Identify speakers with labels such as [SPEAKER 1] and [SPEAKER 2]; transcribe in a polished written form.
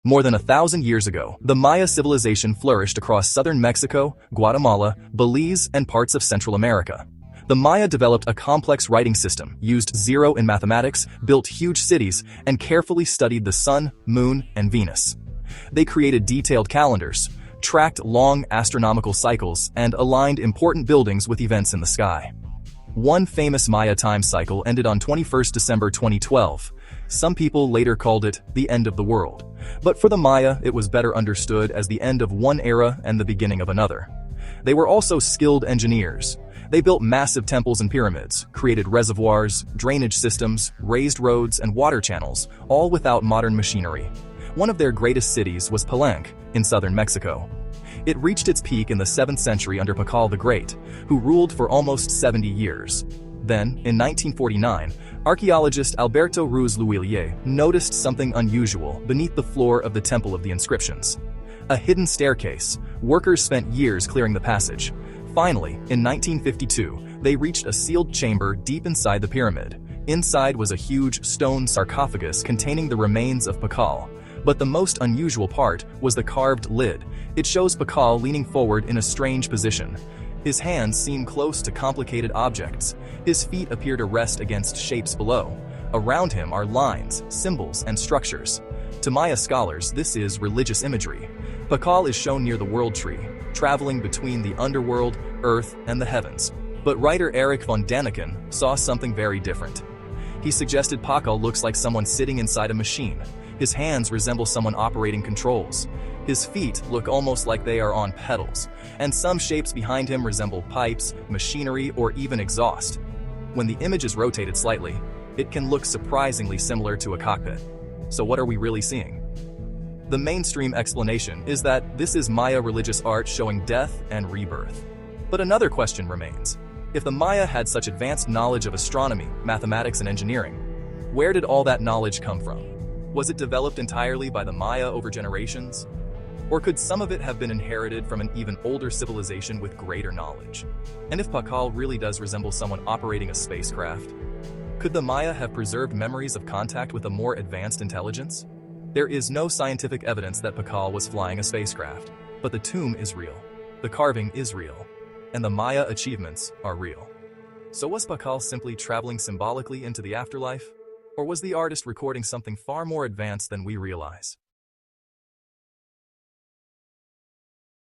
[SPEAKER 1] More than 1,000 years ago, the Maya civilization flourished across southern Mexico, Guatemala, Belize, and parts of Central America. The Maya developed a complex writing system, used zero in mathematics, built huge cities, and carefully studied the sun, moon, and Venus. They created detailed calendars, tracked long astronomical cycles, and aligned important buildings with events in the sky. One famous Maya time cycle ended on 21st December 2012. Some people later called it the end of the world. But for the Maya, it was better understood as the end of one era and the beginning of another. They were also skilled engineers. They built massive temples and pyramids, created reservoirs, drainage systems, raised roads, and water channels, all without modern machinery. One of their greatest cities was Palenque, in southern Mexico. It reached its peak in the 7th century under Pakal the Great, who ruled for almost 70 years. Then, in 1949, archaeologist Alberto Ruiz Luillier noticed something unusual beneath the floor of the Temple of the Inscriptions. A hidden staircase. Workers spent years clearing the passage. Finally, in 1952, they reached a sealed chamber deep inside the pyramid. Inside was a huge stone sarcophagus containing the remains of Pakal. But the most unusual part was the carved lid. It shows Pakal leaning forward in a strange position. His hands seem close to complicated objects. His feet appear to rest against shapes below. Around him are lines, symbols, and structures. To Maya scholars, this is religious imagery. Pakal is shown near the world tree, traveling between the underworld, earth, and the heavens. But writer Erich von Däniken saw something very different. He suggested Pakal looks like someone sitting inside a machine. His hands resemble someone operating controls. His feet look almost like they are on pedals, and some shapes behind him resemble pipes, machinery, or even exhaust. When the image is rotated slightly, it can look surprisingly similar to a cockpit. So what are we really seeing? The mainstream explanation is that this is Maya religious art showing death and rebirth. But another question remains. If the Maya had such advanced knowledge of astronomy, mathematics, and engineering, where did all that knowledge come from? Was it developed entirely by the Maya over generations? Or could some of it have been inherited from an even older civilization with greater knowledge? And if Pakal really does resemble someone operating a spacecraft, could the Maya have preserved memories of contact with a more advanced intelligence? There is no scientific evidence that Pakal was flying a spacecraft, but the tomb is real, the carving is real, and the Maya achievements are real. So was Pakal simply traveling symbolically into the afterlife? Or was the artist recording something far more advanced than we realize?